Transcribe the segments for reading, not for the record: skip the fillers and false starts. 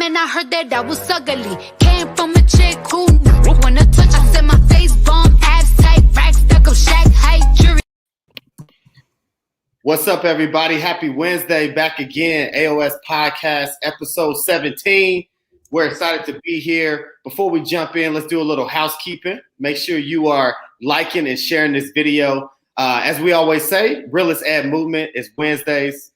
man, I heard that I was ugly. Came from a chick who wanna touch. I said my face bomb, abs tight, racks stuck up, shack height, jury. What's up, everybody? Happy Wednesday, back again. AOS Podcast, episode 17. We're excited to be here. Before we jump in, let's do a little housekeeping. Make sure you are liking and sharing this video. As we always say, Realist Ad Movement is Wednesdays.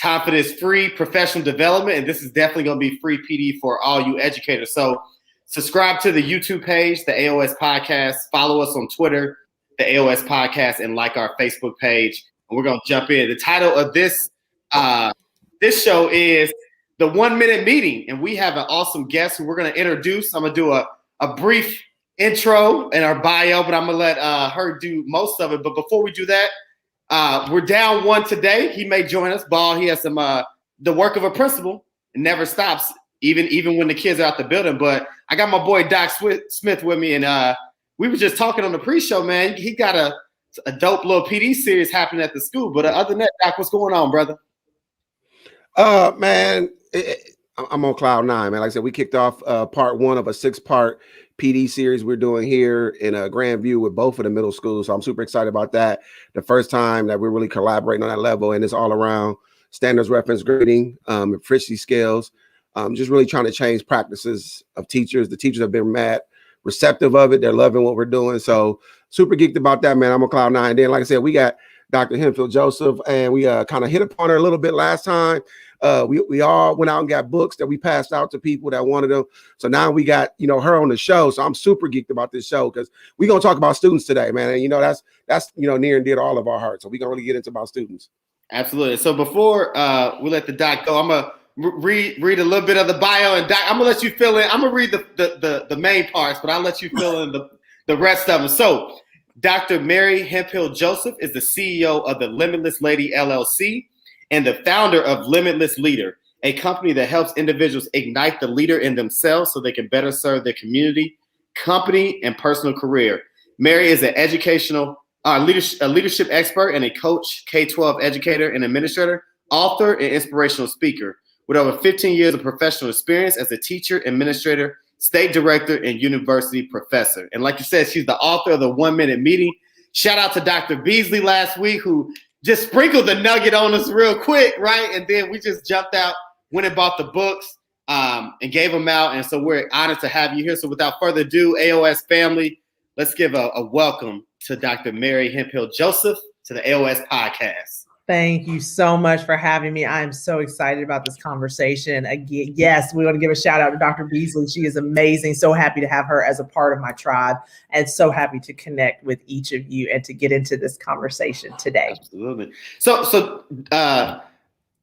Time for this free professional development, and this is definitely going to be free PD for all you educators. So subscribe to the YouTube page, the AOS Podcast. Follow us on Twitter, the AOS Podcast, and like our Facebook page. And we're going to jump in. The title of this show is The 1 Minute Meeting, and we have an awesome guest who we're going to introduce. I'm going to do a brief intro in our bio, but I'm going to let her do most of it. But before we do that, we're down one today. He may join us. Ball, he has some the work of a principal. It never stops, even when the kids are out the building. But I got my boy Doc Smith with me, and we were just talking on the pre-show, man. He got a dope little PD series happening at the school. But other than that, Doc, what's going on, brother? Man, I'm on cloud nine, man. Like I said, we kicked off part one of a 6-part PD series we're doing here in Grandview with both of the middle schools. So I'm super excited about that. The first time that we're really collaborating on that level, and it's all around standards reference grading, efficiency scales, just really trying to change practices of teachers. The teachers have been mad receptive of it. They're loving what we're doing. So super geeked about that, man. I'm on cloud nine. And then, like I said, we got Dr. Hemphill Joseph, and we kind of hit upon her a little bit last time. We all went out and got books that we passed out to people that wanted them. So now we got, her on the show. So I'm super geeked about this show because we're going to talk about students today, man. And, that's near and dear to all of our hearts. So we're going to really get into about students. Absolutely. So before we let the doc go, I'm going to read a little bit of the bio. And Doc, I'm going to let you fill in. I'm going to read the main parts, but I'll let you fill in the rest of them. So Dr. Mary Hemphill Joseph is the CEO of the Limitless Lady LLC and the founder of Limitless Leader, a company that helps individuals ignite the leader in themselves so they can better serve their community, company, and personal career. Mary is an leadership expert and a coach, K-12 educator and administrator, author, and inspirational speaker with over 15 years of professional experience as a teacher, administrator, state director, and university professor. And like you said, she's the author of the 1 Minute Meeting. Shout out to Dr. Beasley last week, who just sprinkled the nugget on us real quick, right? And then we just jumped out, went and bought the books, and gave them out. And so we're honored to have you here. So without further ado, AOS family, let's give a welcome to Dr. Mary Hemphill Joseph to the AOS Podcast. Thank you so much for having me. I am so excited about this conversation. Again, yes, we want to give a shout out to Dr. Beasley. She is amazing. So happy to have her as a part of my tribe and so happy to connect with each of you and to get into this conversation today. Absolutely. So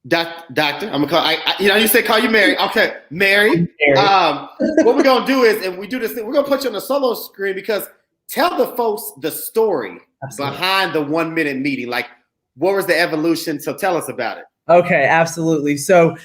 Doctor, I'm gonna call you said call you Mary. Okay, Mary. What we're gonna do is, and we do this thing, we're gonna put you on the solo screen because tell the folks the story behind the 1 Minute Meeting. Like, what was the evolution? So tell us about it. Okay, absolutely. So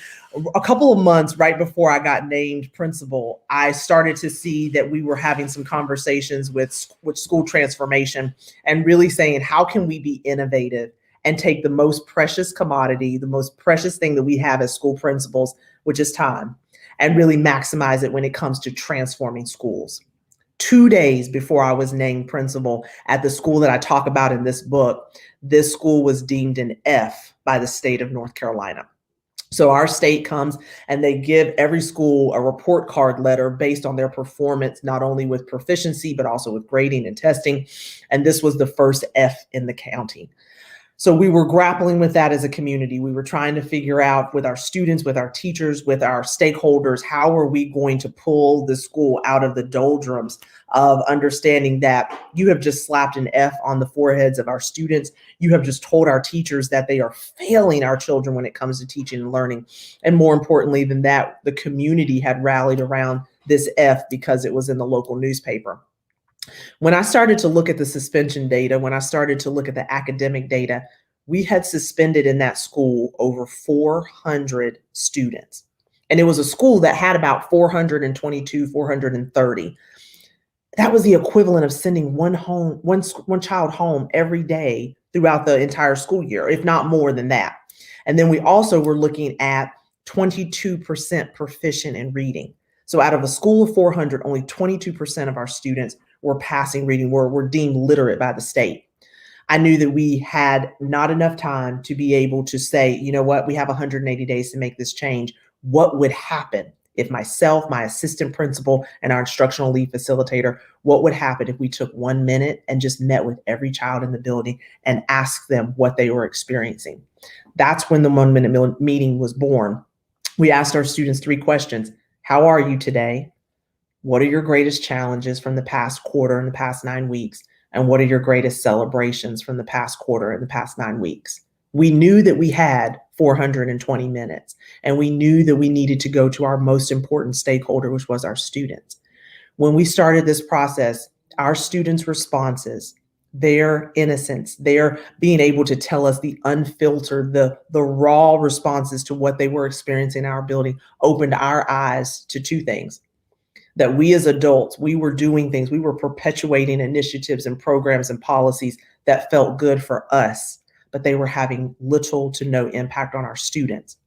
a couple of months right before I got named principal, I started to see that we were having some conversations with school transformation and really saying, how can we be innovative and take the most precious commodity, the most precious thing that we have as school principals, which is time, and really maximize it when it comes to transforming schools. 2 days before I was named principal at the school that I talk about in this book, this school was deemed an F by the state of North Carolina. So our state comes and they give every school a report card letter based on their performance, not only with proficiency, but also with grading and testing. And this was the first F in the county. So we were grappling with that as a community. We were trying to figure out with our students, with our teachers, with our stakeholders, how are we going to pull the school out of the doldrums of understanding that you have just slapped an F on the foreheads of our students. You have just told our teachers that they are failing our children when it comes to teaching and learning. And more importantly than that, the community had rallied around this F because it was in the local newspaper. When I started to look at the suspension data, when I started to look at the academic data, we had suspended in that school over 400 students. And it was a school that had about 422, 430. That was the equivalent of sending one child home every day throughout the entire school year, if not more than that. And then we also were looking at 22% proficient in reading. So out of a school of 400, only 22% of our students were passing reading, were deemed literate by the state. I knew that we had not enough time to be able to say, you know what, we have 180 days to make this change. What would happen if myself, my assistant principal, and our instructional lead facilitator, what would happen if we took 1 minute and just met with every child in the building and asked them what they were experiencing? That's when the 1 minute meeting was born. We asked our students 3 questions. How are you today? What are your greatest challenges from the past quarter and the past 9 weeks? And what are your greatest celebrations from the past quarter and the past 9 weeks? We knew that we had 420 minutes, and we knew that we needed to go to our most important stakeholder, which was our students. When we started this process, our students' responses, their innocence, their being able to tell us the unfiltered, the raw responses to what they were experiencing in our building opened our eyes to 2 things. That we as adults, we were doing things, we were perpetuating initiatives and programs and policies that felt good for us, but they were having little to no impact on our students.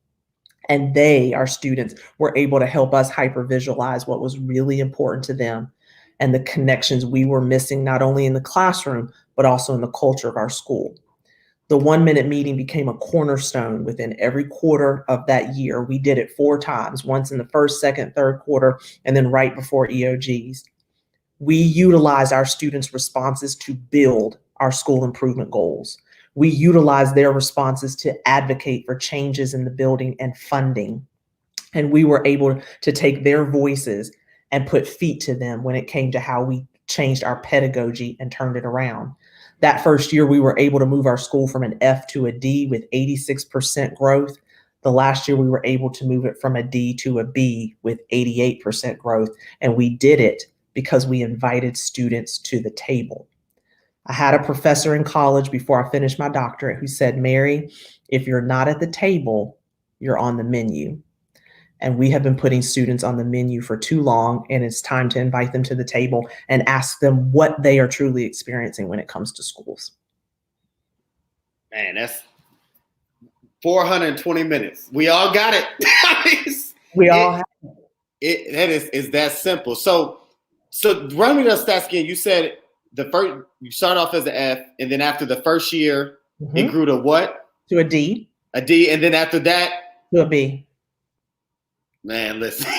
And they, our students, were able to help us hyper-visualize what was really important to them and the connections we were missing, not only in the classroom, but also in the culture of our school. The 1 minute meeting became a cornerstone within every quarter of that year. We did it 4 times, once in the first, second, third quarter, and then right before EOGs. We utilized our students' responses to build our school improvement goals. We utilized their responses to advocate for changes in the building and funding. And we were able to take their voices and put feet to them when it came to how we changed our pedagogy and turned it around. That first year, we were able to move our school from an F to a D with 86% growth. The last year, we were able to move it from a D to a B with 88% growth. And we did it because we invited students to the table. I had a professor in college before I finished my doctorate who said, Mary, if you're not at the table, you're on the menu. And we have been putting students on the menu for too long, and it's time to invite them to the table and ask them what they are truly experiencing when it comes to schools. Man, that's 420 minutes. We all got it. We all have it. That is that simple. So run me the stats again. You said you start off as an F, and then after the first year, it grew to what? To a D. A D, and then after that? To a B. Man, listen.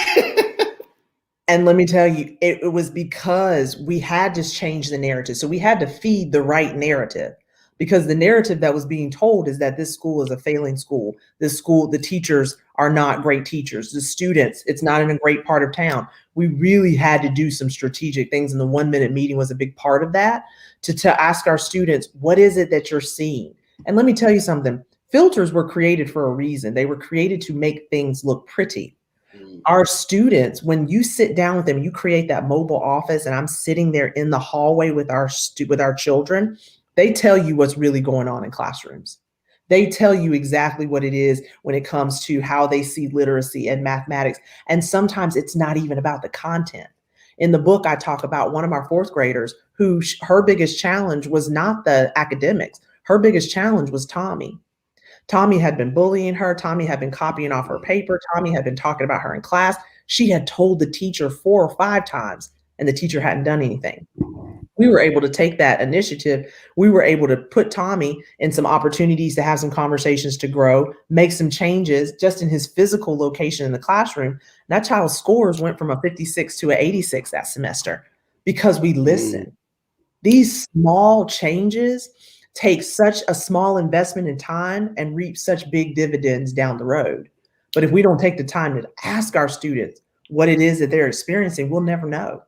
And let me tell you, it was because we had to change the narrative. So we had to feed the right narrative, because the narrative that was being told is that this school is a failing school. This school, the teachers are not great teachers. The students, it's not in a great part of town. We really had to do some strategic things. And the 1 minute meeting was a big part of that, to ask our students, what is it that you're seeing? And let me tell you something. Filters were created for a reason. They were created to make things look pretty. Our students, when you sit down with them, you create that mobile office, and I'm sitting there in the hallway with our children, they tell you what's really going on in classrooms. They tell you exactly what it is when it comes to how they see literacy and mathematics. And sometimes it's not even about the content. In the book, I talk about one of our 4th graders who her biggest challenge was not the academics. Her biggest challenge was Tommy. Tommy had been bullying her. Tommy had been copying off her paper. Tommy had been talking about her in class. She had told the teacher 4 or 5 times, and the teacher hadn't done anything. We were able to take that initiative. We were able to put Tommy in some opportunities to have some conversations to grow, make some changes just in his physical location in the classroom. That child's scores went from a 56 to an 86 that semester because we listened. These small changes take such a small investment in time and reap such big dividends down the road. But if we don't take the time to ask our students what it is that they're experiencing, we'll never know.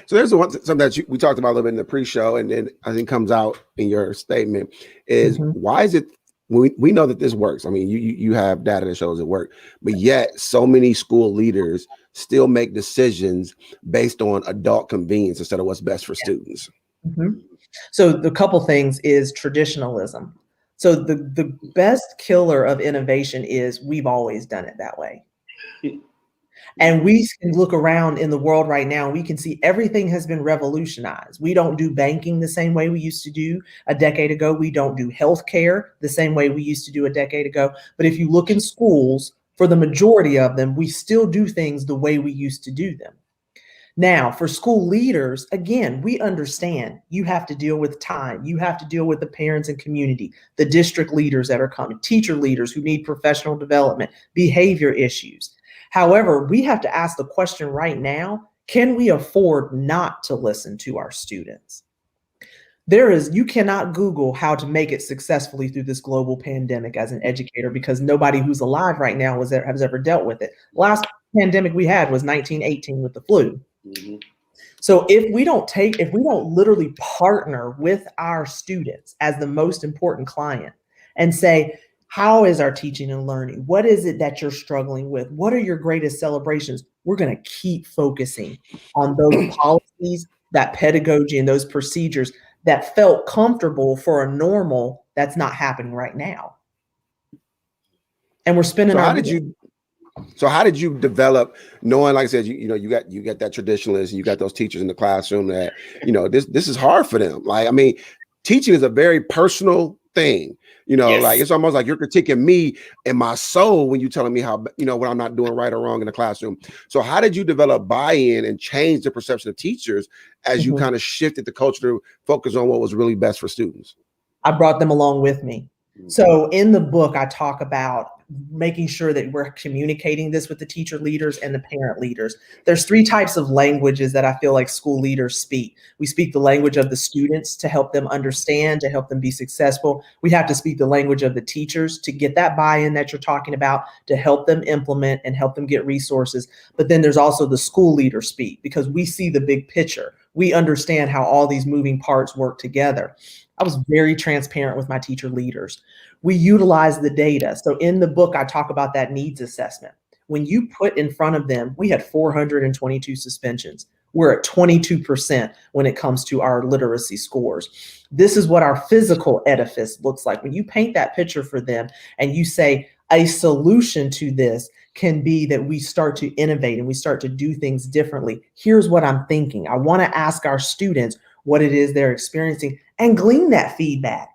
So there's something that we talked about a little bit in the pre-show, and then I think comes out in your statement is why is it we know that this works? I mean, you have data that shows it works, but yet so many school leaders still make decisions based on adult convenience instead of what's best for students. So the couple things is traditionalism. So the best killer of innovation is we've always done it that way. And we can look around in the world right now, and we can see everything has been revolutionized. We don't do banking the same way we used to do a decade ago. We don't do healthcare the same way we used to do a decade ago. But if you look in schools, for the majority of them, we still do things the way we used to do them. Now, for school leaders, again, we understand you have to deal with time. You have to deal with the parents and community, the district leaders that are coming, teacher leaders who need professional development, behavior issues. However, we have to ask the question right now, can we afford not to listen to our students? You cannot Google how to make it successfully through this global pandemic as an educator, because nobody who's alive right now has ever dealt with it. Last pandemic we had was 1918 with the flu. Mm-hmm. So if we don't literally partner with our students as the most important client and say, how is our teaching and learning? What is it that you're struggling with? What are your greatest celebrations? We're going to keep focusing on those policies, that pedagogy, and those procedures that felt comfortable for a normal that's not happening right now. And we're spending So how did you develop, knowing, like I said, you got that traditionalist, and you got those teachers in the classroom that, this is hard for them. Like, I mean, teaching is a very personal thing, yes. Like it's almost like you're critiquing me and my soul when you're telling me how, what I'm not doing right or wrong in the classroom. So how did you develop buy-in and change the perception of teachers as you kind of shifted the culture to focus on what was really best for students? I brought them along with me. So in the book, I talk about making sure that we're communicating this with the teacher leaders and the parent leaders. There's 3 types of languages that I feel like school leaders speak. We speak the language of the students to help them understand, to help them be successful. We have to speak the language of the teachers to get that buy-in that you're talking about, to help them implement and help them get resources. But then there's also the school leader speak, because we see the big picture. We understand how all these moving parts work together. I was very transparent with my teacher leaders. We utilize the data. So in the book, I talk about that needs assessment. When you put in front of them, we had 422 suspensions. We're at 22% when it comes to our literacy scores. This is what our physical edifice looks like. When you paint that picture for them and you say a solution to this can be that we start to innovate and we start to do things differently. Here's what I'm thinking. I want to ask our students what it is they're experiencing and glean that feedback.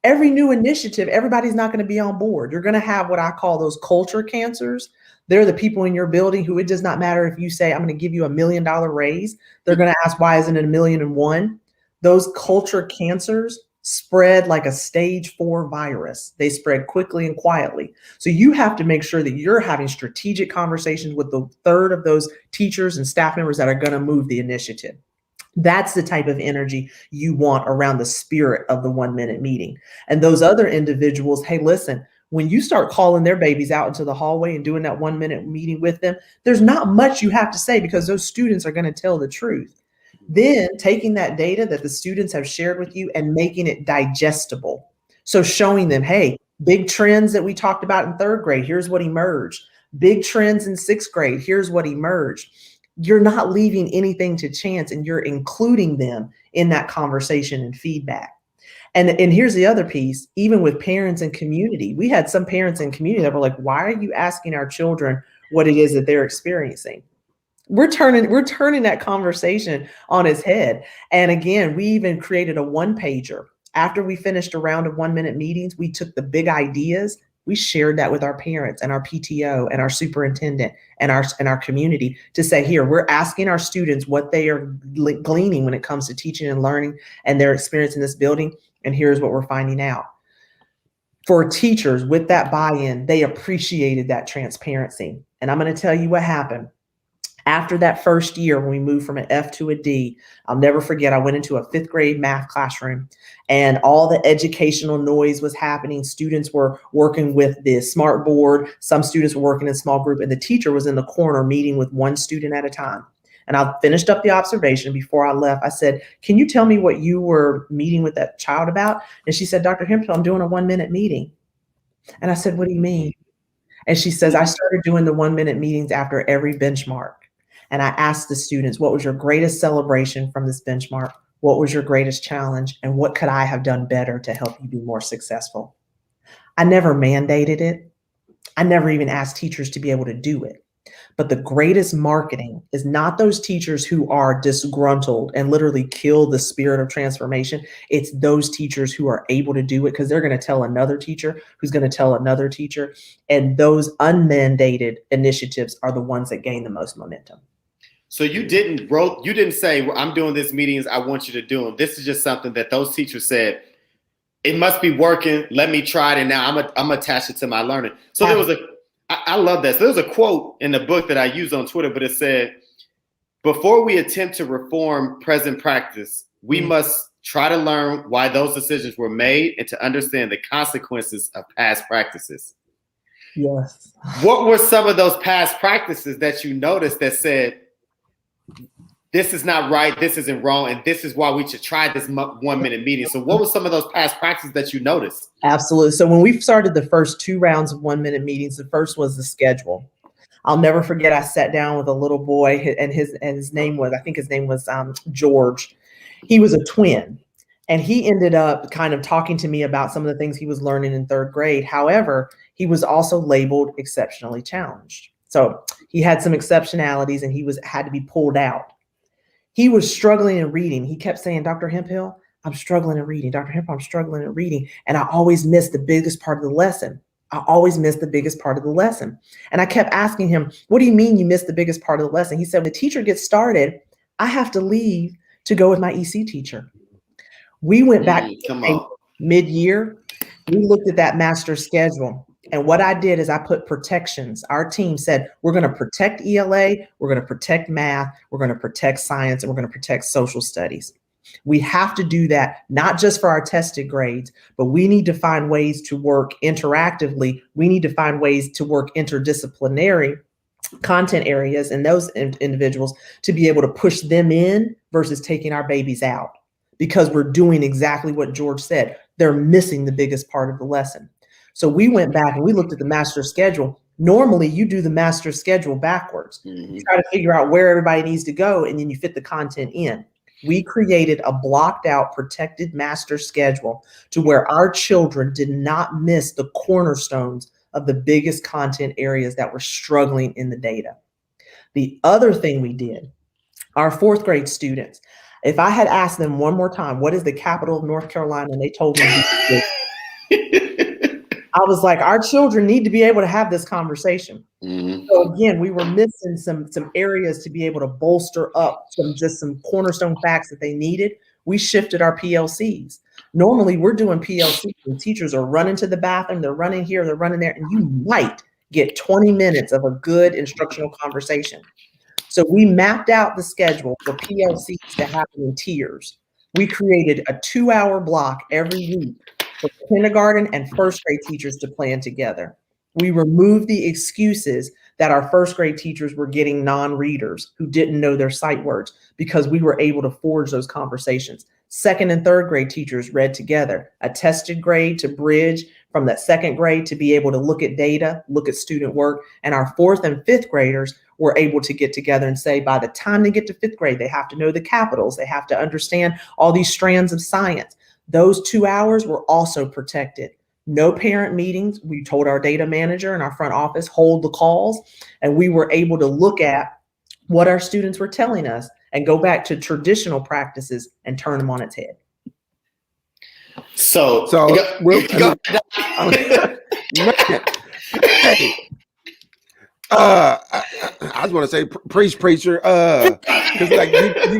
Every new initiative, everybody's not going to be on board. You're going to have what I call those culture cancers. They're the people in your building who it does not matter if you say, I'm going to give you $1 million raise. They're going to ask, why isn't it 1,000,001? Those culture cancers spread like a stage 4 virus. They spread quickly and quietly. So you have to make sure that you're having strategic conversations with the third of those teachers and staff members that are going to move the initiative. That's the type of energy you want around the spirit of the 1-minute meeting. And those other individuals, hey, listen, when you start calling their babies out into the hallway and doing that 1-minute meeting with them, there's not much you have to say because those students are going to tell the truth. Then taking that data that the students have shared with you and making it digestible. So showing them, hey, big trends that we talked about in 3rd grade, here's what emerged. Big trends in 6th grade, here's what emerged. You're not leaving anything to chance, and you're including them in that conversation and feedback. And here's the other piece, even with parents and community, we had some parents and community that were like, why are you asking our children what it is that they're experiencing? We're turning that conversation on its head. And again, we even created a 1-pager. After we finished a round of 1-minute meetings, we took the big ideas. We shared that with our parents and our PTO and our superintendent and our community to say, here, we're asking our students what they are gleaning when it comes to teaching and learning and their experience in this building. And here's what we're finding out. For teachers with that buy-in, they appreciated that transparency. And I'm going to tell you what happened. After that first year, when we moved from an F to a D, I'll never forget, I went into a 5th grade math classroom and all the educational noise was happening. Students were working with the smart board. Some students were working in small group, and the teacher was in the corner meeting with one student at a time. And I finished up the observation. Before I left, I said, can you tell me what you were meeting with that child about? And she said, Dr. Hemphill, I'm doing a 1-minute meeting. And I said, what do you mean? And she says, I started doing the 1-minute meetings after every benchmark. And I asked the students, what was your greatest celebration from this benchmark? What was your greatest challenge? And what could I have done better to help you be more successful? I never mandated it. I never even asked teachers to be able to do it. But the greatest marketing is not those teachers who are disgruntled and literally kill the spirit of transformation. It's those teachers who are able to do it because they're going to tell another teacher who's going to tell another teacher. And those unmandated initiatives are the ones that gain the most momentum. So you didn't say, well, I'm doing these meetings, I want you to do them. This is just something that those teachers said, it must be working. Let me try it. And now I'm attached it to my learning. So I love that. So there was a quote in the book that I used on Twitter, but it said, before we attempt to reform present practice, we must try to learn why those decisions were made and to understand the consequences of past practices. Yes. What were some of those past practices that you noticed that said, this is not right, this isn't wrong, and this is why we should try this 1 minute meeting? So what were some of those past practices that you noticed? Absolutely. So when we started the first 2 rounds of 1 minute meetings, the first was the schedule. I'll never forget, I sat down with a little boy and his name was, I think his name was George. He was a twin. And he ended up kind of talking to me about some of the things he was learning in 3rd grade. However, he was also labeled exceptionally challenged. So he had some exceptionalities and he had to be pulled out. He was struggling in reading. He kept saying, Dr. Hemphill, I'm struggling in reading. Dr. Hemphill, I'm struggling in reading. And I always missed the biggest part of the lesson. And I kept asking him, what do you mean you missed the biggest part of the lesson? He said, when the teacher gets started, I have to leave to go with my EC teacher. We went back mid-year. We looked at that master schedule. And what I did is I put protections. Our team said, we're going to protect ELA, we're going to protect math, we're going to protect science, and we're going to protect social studies. We have to do that, not just for our tested grades, but we need to find ways to work interactively. We need to find ways to work interdisciplinary content areas and those individuals to be able to push them in versus taking our babies out, because we're doing exactly what George said. They're missing the biggest part of the lesson. So we went back and we looked at the master schedule. Normally you do the master schedule backwards. You try to figure out where everybody needs to go and then you fit the content in. We created a blocked out, protected master schedule to where our children did not miss the cornerstones of the biggest content areas that were struggling in the data. The other thing we did, our 4th grade students, if I had asked them one more time, what is the capital of North Carolina? And they told me, I was like, our children need to be able to have this conversation. So again, we were missing some areas to be able to bolster up some cornerstone facts that they needed. We shifted our PLCs. Normally we're doing PLCs and teachers are running to the bathroom, they're running here, they're running there, and you might get 20 minutes of a good instructional conversation. So we mapped out the schedule for PLCs to happen in tiers. We created a 2-hour block every week for kindergarten and 1st grade teachers to plan together. We removed the excuses that our 1st grade teachers were getting non-readers who didn't know their sight words, because we were able to forge those conversations. 2nd and 3rd grade teachers read together, a tested grade to bridge from that 2nd grade to be able to look at data, look at student work. And our 4th and 5th graders were able to get together and say, by the time they get to 5th grade, they have to know the capitals. They have to understand all these strands of science. Those 2 hours were also protected. No parent meetings. We told our data manager and our front office, hold the calls, and we were able to look at what our students were telling us and go back to traditional practices and turn them on its head. So I just want to say, preacher, because like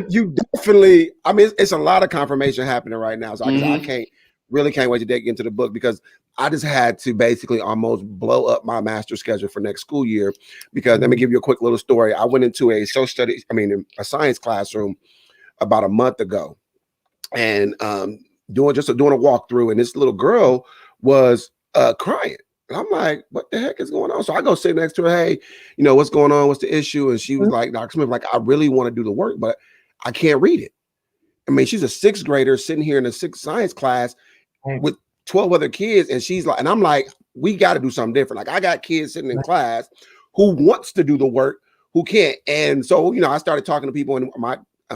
you definitely, I mean, it's a lot of confirmation happening right now. So I can't wait to dig into the book, because I just had to basically almost blow up my master schedule for next school year. Because let me give you a quick little story. I went into a a science classroom about a month ago, and doing a walkthrough, and this little girl was crying. And I'm like, what the heck is going on? So I go sit next to her. Hey, what's going on? What's the issue? And she was like, Dr. Smith, like, I really want to do the work, but I can't read it. I mean, she's a 6th grader sitting here in a 6th science class with 12 other kids. And she's like, and I'm like, we got to do something different. Like, I got kids sitting in class who wants to do the work, who can't. And so, I started talking to people in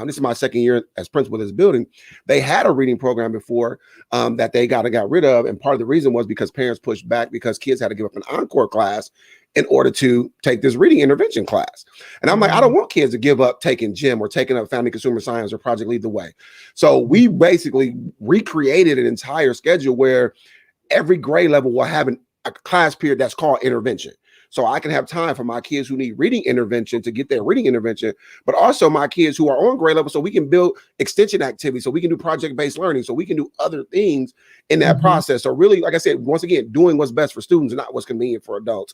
this is my second year as principal of this building. They had a reading program before that they got rid of. And part of the reason was because parents pushed back because kids had to give up an encore class in order to take this reading intervention class. And I'm like, I don't want kids to give up taking gym or taking up family consumer science or Project Lead the Way. So we basically recreated an entire schedule where every grade level will have a class period that's called intervention. So I can have time for my kids who need reading intervention to get their reading intervention, but also my kids who are on grade level so we can build extension activities, so we can do project-based learning, so we can do other things in that process. So really, like I said, once again, doing what's best for students and not what's convenient for adults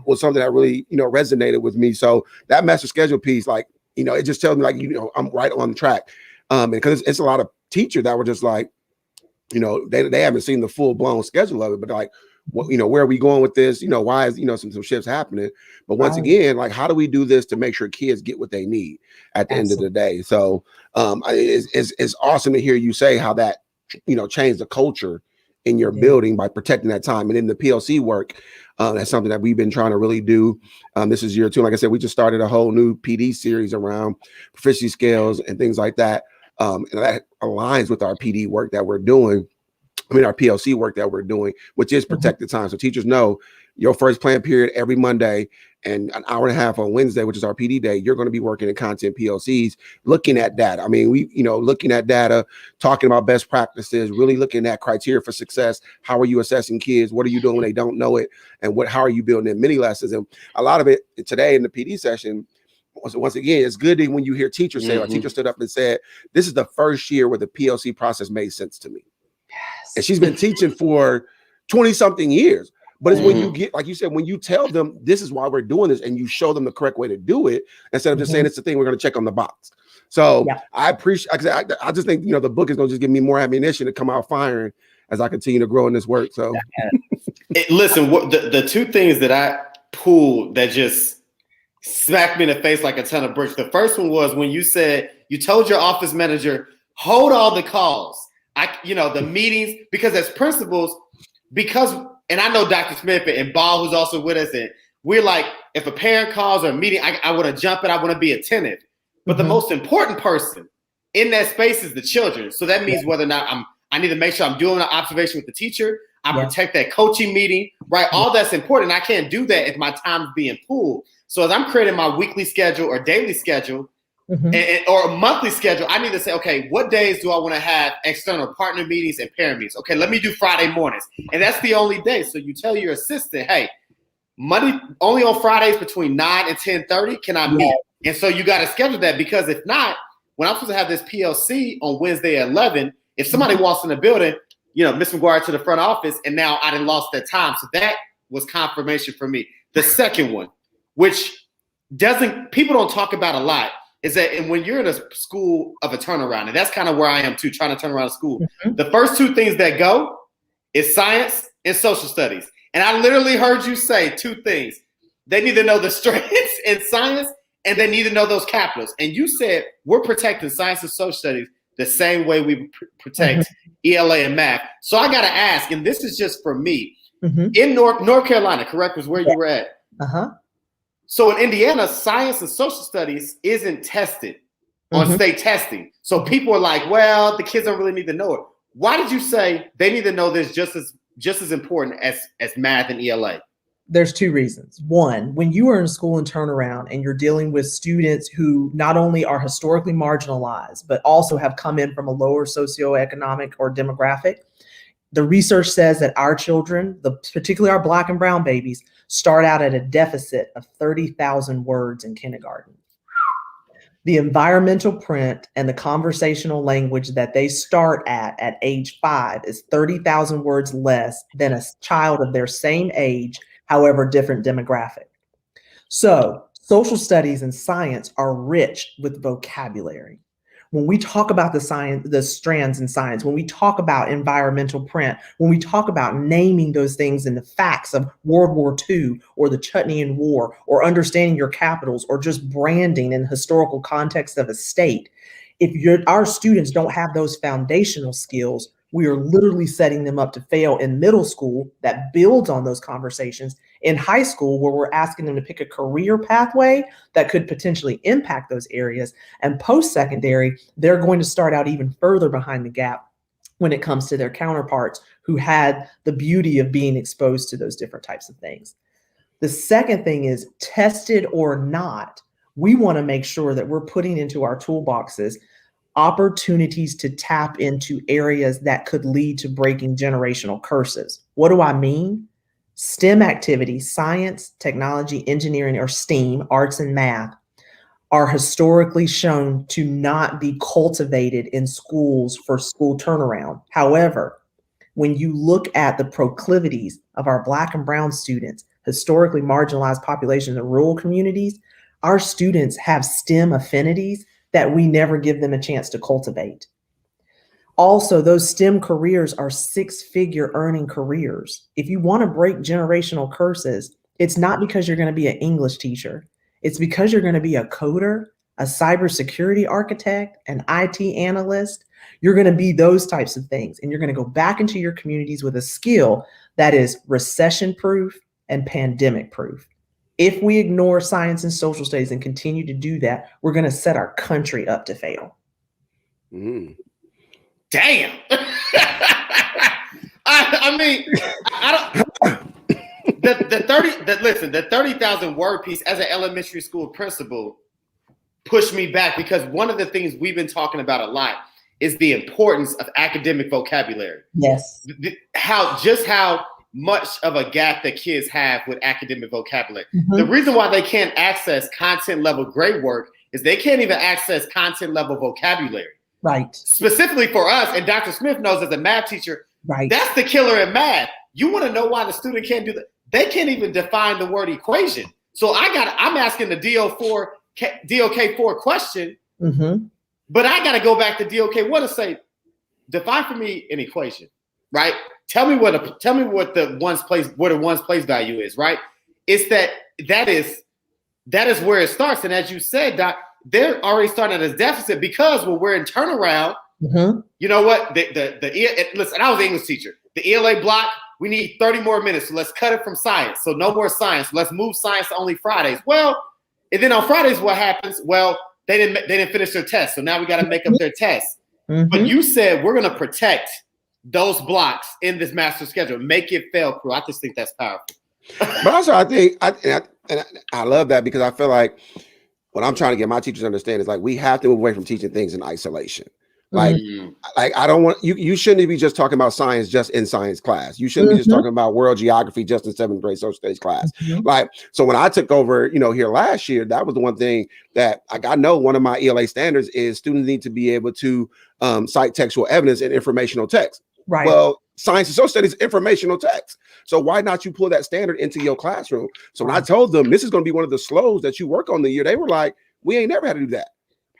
was something that really, resonated with me. So that master schedule piece, like, it just tells me like, I'm right on track. Because it's a lot of teachers that were just like, they haven't seen the full blown schedule of it, but like, where are we going with this? Why is, some shifts happening? But once again, like, how do we do this to make sure kids get what they need at the end of the day? So it's awesome to hear you say how that, changed the culture in your building by protecting that time. And in the PLC work, that's something that we've been trying to really do. This is year 2. Like I said, we just started a whole new PD series around proficiency scales and things like that. And that aligns with our PD work that we're doing. Our PLC work that we're doing, which is protected time. So teachers know your first plan period every Monday and an hour and a half on Wednesday, which is our PD day, you're going to be working in content PLCs, looking at data. Looking at data, talking about best practices, really looking at criteria for success. How are you assessing kids? What are you doing when they don't know it? And how are you building in mini lessons? And a lot of it today in the PD session, once again, it's good when you hear teachers say, a teacher stood up and said, this is the first year where the PLC process made sense to me. And she's been teaching for 20 something years. But it's when you get, like you said, when you tell them this is why we're doing this and you show them the correct way to do it, instead of just saying it's the thing we're going to check on the box. So I appreciate, I just think, the book is going to just give me more ammunition to come out firing as I continue to grow in this work. So listen, the 2 things that I pulled that just smacked me in the face like a ton of bricks. The first one was when you said, you told your office manager, hold all the calls. The meetings, because as principals, and I know Dr. Smith and Ball, who's also with us, and we're like, if a parent calls or a meeting, I want to jump in, I want to be attentive. But the most important person in that space is the children. So that means whether or not I need to make sure I'm doing an observation with the teacher, I protect that coaching meeting, right? All that's important. I can't do that if my time is being pulled. So as I'm creating my weekly schedule or daily schedule, or a monthly schedule, I need to say, okay, what days do I want to have external partner meetings and parent meetings? Okay, let me do Friday mornings. And that's the only day. So you tell your assistant, hey, Monday, only on Fridays between 9 and 10:30 can I meet? And so you got to schedule that, because if not, when I'm supposed to have this PLC on Wednesday at 11, if somebody walks in the building, Miss McGuire to the front office, and now I done lost that time. So that was confirmation for me. The second one, which people don't talk about a lot, is that, and when you're in a school of a turnaround, and that's kind of where I am too, trying to turn around a school, the first 2 things that go is science and social studies. And I literally heard you say 2 things. They need to know the strengths in science, and they need to know those capitals. And you said we're protecting science and social studies the same way we protect ELA and math. So I got to ask, and this is just for me, in North Carolina, correct, was where you were at. So in Indiana, science and social studies isn't tested on state testing. So people are like, well, the kids don't really need to know it. Why did you say they need to know this just as important as math and ELA? There's 2 reasons. One, when you are in school and turnaround and you're dealing with students who not only are historically marginalized, but also have come in from a lower socioeconomic or demographic, the research says that our children, particularly our Black and brown babies, start out at a deficit of 30,000 words in kindergarten. The environmental print and the conversational language that they start at age 5 is 30,000 words less than a child of their same age, however different demographic. So social studies and science are rich with vocabulary. When we talk about the strands in science, when we talk about environmental print, when we talk about naming those things in the facts of World War II or the Chutneyan War, or understanding your capitals, or just branding in historical context of a state, if our students don't have those foundational skills, we are literally setting them up to fail in middle school that builds on those conversations In high school, where we're asking them to pick a career pathway that could potentially impact those areas, and post-secondary, they're going to start out even further behind the gap when it comes to their counterparts who had the beauty of being exposed to those different types of things. The second thing is, tested or not, we want to make sure that we're putting into our toolboxes opportunities to tap into areas that could lead to breaking generational curses. What do I mean? STEM activities, science, technology, engineering, or STEAM, arts and math, are historically shown to not be cultivated in schools for school turnaround. However, when you look at the proclivities of our Black and brown students, historically marginalized populations in rural communities, our students have STEM affinities that we never give them a chance to cultivate. Also, those STEM careers are six-figure earning careers. If you want to break generational curses, it's not because you're going to be an English teacher. It's because you're going to be a coder, a cybersecurity architect, an IT analyst. You're going to be those types of things. And you're going to go back into your communities with a skill that is recession-proof and pandemic-proof. If we ignore science and social studies and continue to do that, we're going to set our country up to fail. Damn. I mean, I don't. The 30,000 word piece as an elementary school principal pushed me back, because one of the things we've been talking about a lot is the importance of academic vocabulary. Yes. How much of a gap that kids have with academic vocabulary. Mm-hmm. The reason why they can't access content level grade work is they can't even access content level vocabulary. Right. Specifically for us, and Dr. Smith knows as a math teacher, right, that's the killer in math. You want to know why the student can't do that? They can't even define the word equation. So I'm asking the DOK4 question, mm-hmm. but I got to go back to DOK1 and say, define for me an equation, right? Tell me what the one's place value is, right? It's that is where it starts. And as you said, Doc, they're already starting at a deficit, because when we're in turnaround, mm-hmm. you know what? Listen, I was an English teacher. The ELA block, we need 30 more minutes, so let's cut it from science. So no more science. Let's move science to only Fridays. Well, and then on Fridays, what happens? Well, they didn't finish their test, so now we got to make up their tests. Mm-hmm. But you said we're going to protect those blocks in this master schedule, make it fail proof. I just think that's powerful. But also, I think I love that, because I feel like what I'm trying to get my teachers to understand is, like, we have to move away from teaching things in isolation. Like, like, I don't want you shouldn't be just talking about science just in science class. You shouldn't be just talking about world geography just in 7th grade social studies class. Like, so when I took over, here last year, that was the one thing that I know one of my ELA standards is students need to be able to cite textual evidence and informational text. Right. Well, science and social studies informational text. So why not you pull that standard into your classroom? So when I told them this is going to be one of the slows that you work on the year, they were like, we ain't never had to do that.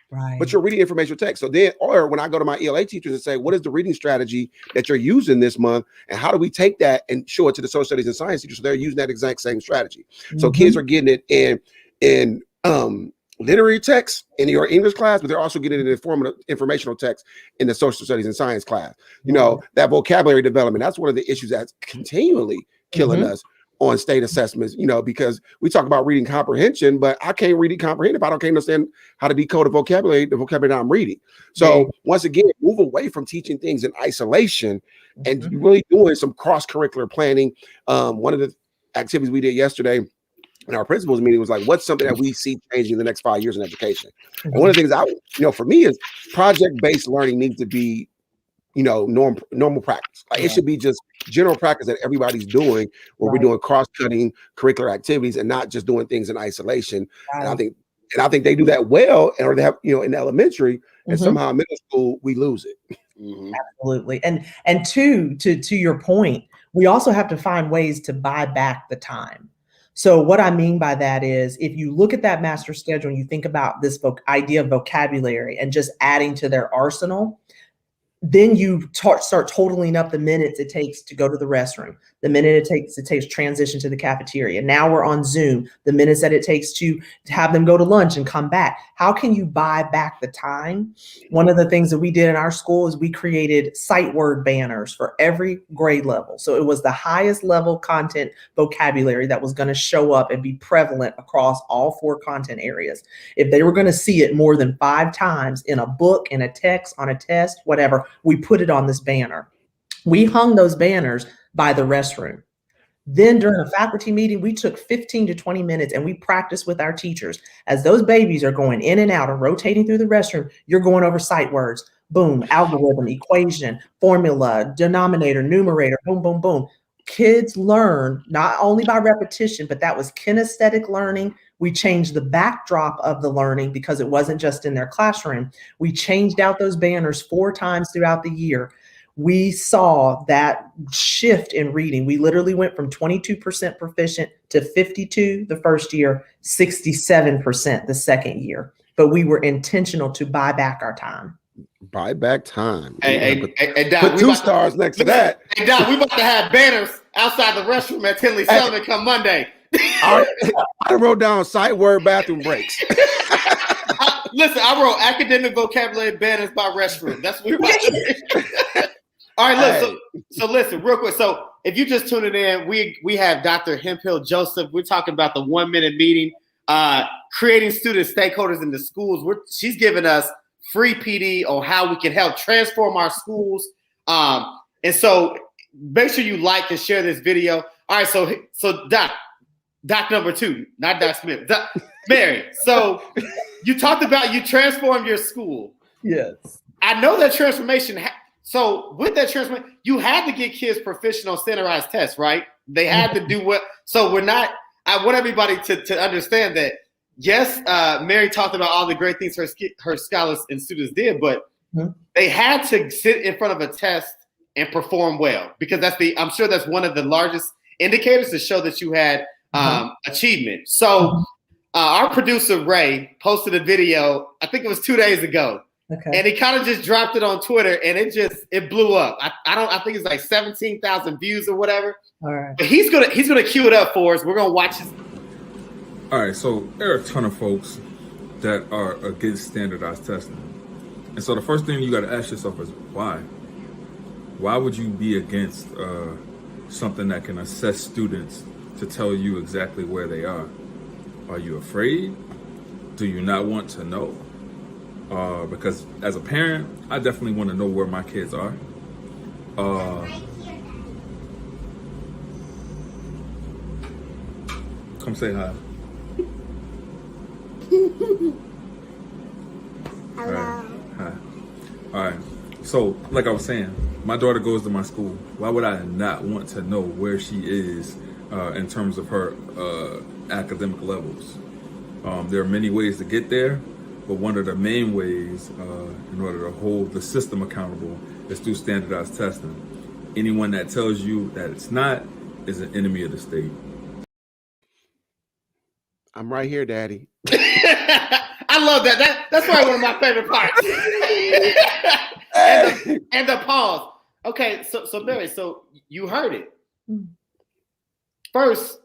Right. But you're reading informational text. So then, or when I go to my ELA teachers and say, what is the reading strategy that you're using this month? And how do we take that and show it to the social studies and science teachers? So they're using that exact same strategy. So kids are getting it in literary text in your English class, but they're also getting it in informational text in the social studies and science class. That vocabulary development, that's one of the issues that's continually killing us on state assessments, because we talk about reading comprehension, but I can't read and comprehend if I don't understand how to decode the vocabulary that I'm reading. So once again, move away from teaching things in isolation and really doing some cross-curricular planning. One of the activities we did yesterday in our principals meeting was like, what's something that we see changing in the next 5 years in education? And one of the things for me is project-based learning needs to be, normal practice. Like it should be just general practice that everybody's doing, where we're doing cross-cutting curricular activities and not just doing things in isolation. And I think they do that well, or they have, in elementary, and somehow in middle school we lose it. Absolutely. And to your point, we also have to find ways to buy back the time. So what I mean by that is, if you look at that master schedule and you think about this idea of vocabulary and just adding to their arsenal, Then you start totaling up the minutes it takes to go to the restroom, the minute it takes to transition to the cafeteria. Now we're on Zoom, the minutes that it takes to have them go to lunch and come back. How can you buy back the time? One of the things that we did in our school is we created sight word banners for every grade level. So it was the highest level content vocabulary that was going to show up and be prevalent across all 4 content areas. If they were going to see it more than 5 times in a book, in a text, on a test, whatever, we put it on this banner. We hung those banners by the restroom. Then during a faculty meeting, we took 15 to 20 minutes and we practiced with our teachers. As those babies are going in and out and rotating through the restroom, you're going over sight words. Boom, algorithm, equation, formula, denominator, numerator, boom, boom, boom. Kids learn not only by repetition, but that was kinesthetic learning. We changed the backdrop of the learning because it wasn't just in their classroom. We changed out those banners 4 times throughout the year. We saw that shift in reading. We literally went from 22% proficient to 52 the first year, 67% the second year. But we were intentional to buy back our time. Buy back time. Hey, Doc, put 2 stars next to that. Hey, Doc, we about to have banners outside the restroom at Tinley Summit come Monday. I wrote down sight word bathroom breaks. Listen, I wrote academic vocabulary banners by restroom. That's what we're about to do. All right, listen. So listen, real quick. So if you just tuned in, we have Dr. Hemphill Joseph. We're talking about the 1-minute meeting, creating student stakeholders in the schools. She's giving us free PD on how we can help transform our schools. And so make sure you like and share this video. All right, so Doc number 2, not Doc Smith. Mary, so you talked about you transformed your school. Yes. I know that transformation. So with that transformation, you had to get kids proficient on standardized tests, right? They had to do what. So we're not. I want everybody to understand that. Yes, Mary talked about all the great things her scholars and students did, but they had to sit in front of a test and perform well because I'm sure that's one of the largest indicators to show that you had achievement. So our producer Ray posted a video, I think it was 2 days ago. Okay. And he kind of just dropped it on Twitter and it blew up. I think it's like 17,000 views or whatever. All right. But he's gonna cue it up for us. We're gonna watch it. All right, so there are a ton of folks that are against standardized testing. And so the first thing you got to ask yourself is why? Why would you be against something that can assess students to tell you exactly where they are? Are you afraid? Do you not want to know? Because as a parent, I definitely want to know where my kids are. Come say hi. Hello. Hi. All right. So, like I was saying, my daughter goes to my school. Why would I not want to know where she is in terms of her academic levels? There are many ways to get there, but one of the main ways in order to hold the system accountable is through standardized testing. Anyone that tells you that it's not is an enemy of the state. I'm right here, Daddy. I love that. That's probably one of my favorite parts. and the pause. Okay, so Barry, so you heard it. First,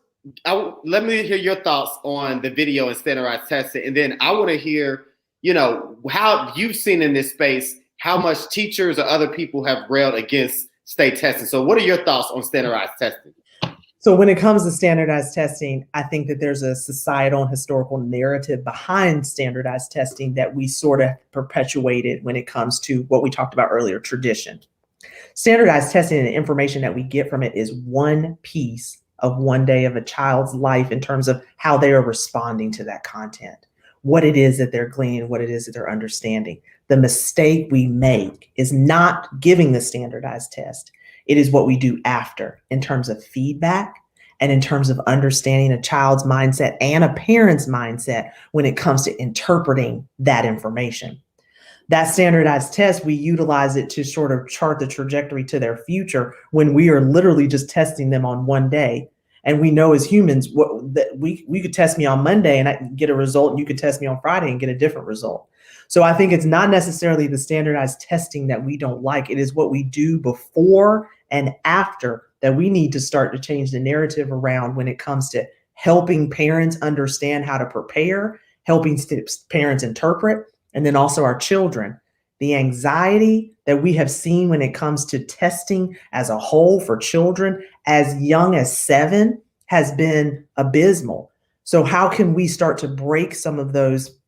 let me hear your thoughts on the video and standardized testing, and then I want to hear, how you've seen in this space how much teachers or other people have railed against state testing. So, what are your thoughts on standardized testing? So when it comes to standardized testing, I think that there's a societal and historical narrative behind standardized testing that we sort of perpetuated when it comes to what we talked about earlier, tradition. Standardized testing and the information that we get from it is one piece of one day of a child's life in terms of how they are responding to that content, what it is that they're gleaning, what it is that they're understanding. The mistake we make is not giving the standardized test. It is what we do after in terms of feedback and in terms of understanding a child's mindset and a parent's mindset when it comes to interpreting that information. That standardized test, we utilize it to sort of chart the trajectory to their future when we are literally just testing them on one day. And we know as humans that we could test me on Monday and I get a result, and you could test me on Friday and get a different result. So I think it's not necessarily the standardized testing that we don't like. It is what we do before and after that we need to start to change the narrative around when it comes to helping parents understand how to prepare, helping parents interpret, and then also our children. The anxiety that we have seen when it comes to testing as a whole for children as young as 7 has been abysmal. So how can we start to break some of those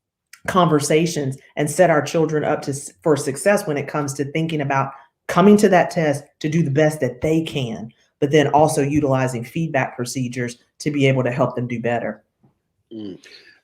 conversations and set our children up for success when it comes to thinking about coming to that test to do the best that they can, but then also utilizing feedback procedures to be able to help them do better?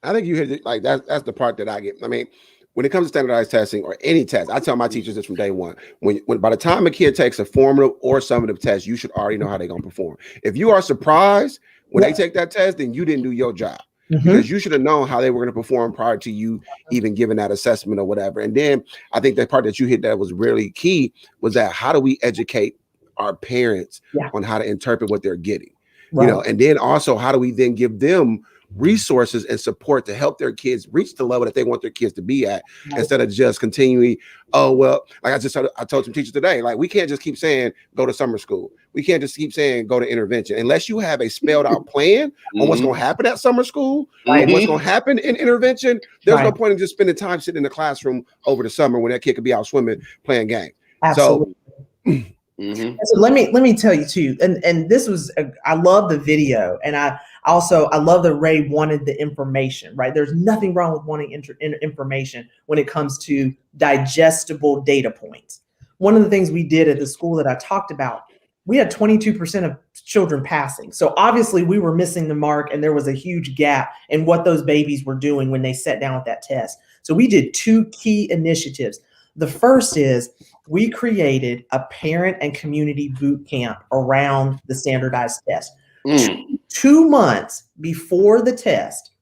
I think you hit it, like that's the part that I get. I mean, when it comes to standardized testing or any test, I tell my teachers this from day one. When by the time a kid takes a formative or summative test, you should already know how they're going to perform. If you are surprised when they take that test, then you didn't do your job. Because you should have known how they were going to perform prior to you even giving that assessment or whatever. And then I think the part that you hit that was really key was that how do we educate our parents on how to interpret what they're getting? You know, and then also how do we then give them resources and support to help their kids reach the level that they want their kids to be at, instead of just continuing, oh, well, like I told some teachers today, like we can't just keep saying go to summer school. We can't just keep saying go to intervention unless you have a spelled out plan on what's going to happen at summer school and what's going to happen in intervention. There's no point in just spending time sitting in the classroom over the summer when that kid could be out swimming, playing games. Absolutely. So let me tell you too, and this was I love the video, and I love that Ray wanted the information, right? There's nothing wrong with wanting information when it comes to digestible data points. One of the things we did at the school that I talked about, we had 22% of children passing. So obviously we were missing the mark, and there was a huge gap in what those babies were doing when they sat down with that test. So we did 2 key initiatives. The first is we created a parent and community boot camp around the standardized test. 2 months before the test,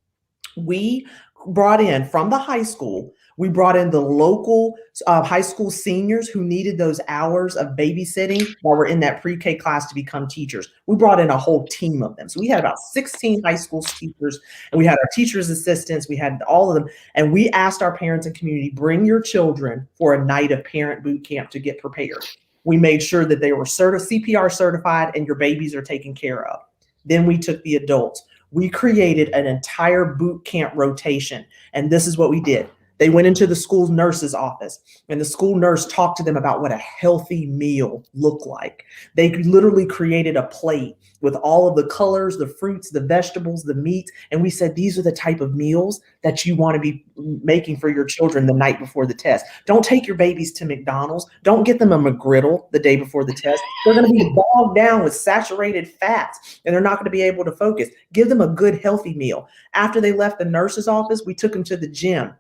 we brought in from the high school, we brought in the local high school seniors who needed those hours of babysitting while we're in that pre-K class to become teachers. We brought in a whole team of them. So we had about 16 high school teachers, and we had our teachers' assistants, we had all of them. And we asked our parents and community, bring your children for a night of parent boot camp to get prepared. We made sure that they were CPR certified and your babies are taken care of. Then we took the adults. We created an entire boot camp rotation. And this is what we did. They went into the school nurse's office, and the school nurse talked to them about what a healthy meal looked like. They literally created a plate with all of the colors, the fruits, the vegetables, the meats. And we said, these are the type of meals that you want to be making for your children the night before the test. Don't take your babies to McDonald's. Don't get them a McGriddle the day before the test. They're going to be bogged down with saturated fats, and they're not going to be able to focus. Give them a good, healthy meal. After they left the nurse's office, we took them to the gym.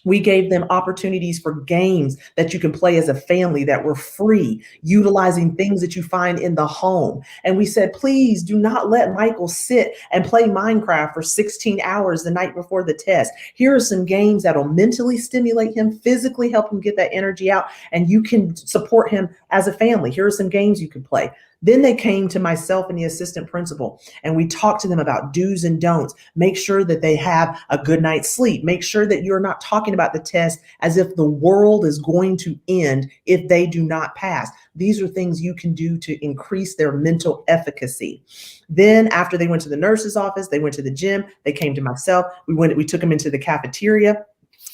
We gave them opportunities for games that you can play as a family that were free, utilizing things that you find in the home. And we said, please do not let Michael sit and play Minecraft for 16 hours the night before the test. Here are some games that'll mentally stimulate him, physically help him get that energy out, and you can support him as a family. Here are some games you can play. Then they came to myself and the assistant principal, and we talked to them about do's and don'ts. Make sure that they have a good night's sleep. Make sure that you're not talking about the test as if the world is going to end if they do not pass. These are things you can do to increase their mental efficacy. Then after they went to the nurse's office, they went to the gym, they came to myself. We took them into the cafeteria.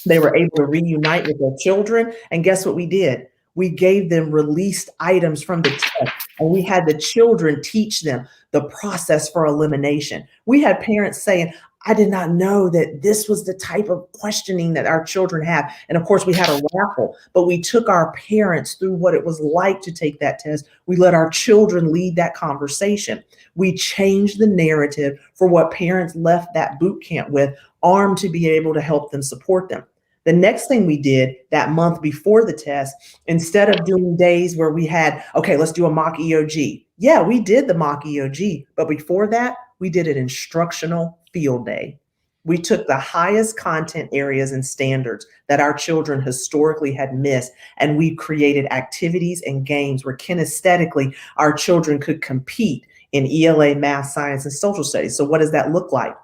They were able to reunite with their children. And guess what we did? We gave them released items from the test, and we had the children teach them the process for elimination. We had parents saying, I did not know that this was the type of questioning that our children have. And of course, we had a raffle, but we took our parents through what it was like to take that test. We let our children lead that conversation. We changed the narrative for what parents left that boot camp with, armed to be able to help them support them. The next thing we did that month before the test, instead of doing days where we had, okay, let's do a mock EOG. Yeah, we did the mock EOG, but before that, we did an instructional field day. We took the highest content areas and standards that our children historically had missed, and we created activities and games where kinesthetically our children could compete in ELA, math, science, and social studies. So what does that look like?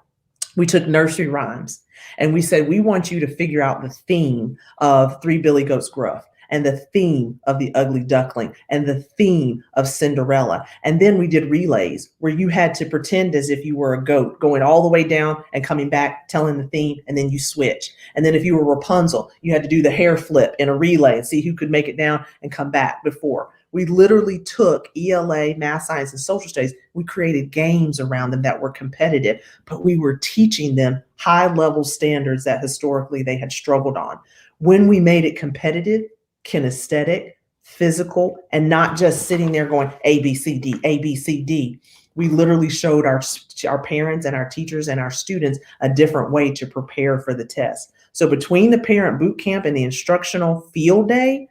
We took nursery rhymes and we said, we want you to figure out the theme of Three Billy Goats Gruff, and the theme of The Ugly Duckling, and the theme of Cinderella. And then we did relays where you had to pretend as if you were a goat, going all the way down and coming back, telling the theme, and then you switch. And then if you were Rapunzel, you had to do the hair flip in a relay and see who could make it down and come back before. We literally took ELA, math, science, and social studies. We created games around them that were competitive, but we were teaching them high-level standards that historically they had struggled on. When we made it competitive, kinesthetic, physical, and not just sitting there going A, B, C, D, A, B, C, D. We literally showed our parents and our teachers and our students a different way to prepare for the test. So between the parent boot camp and the instructional field day,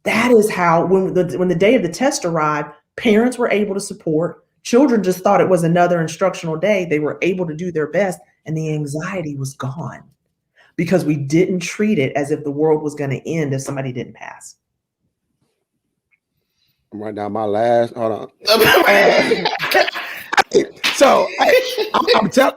that is how, when the day of the test arrived, parents were able to support. Children just thought it was another instructional day. They were able to do their best, and the anxiety was gone, because we didn't treat it as if the world was going to end if somebody didn't pass. I'm writing down my last. Hold on. So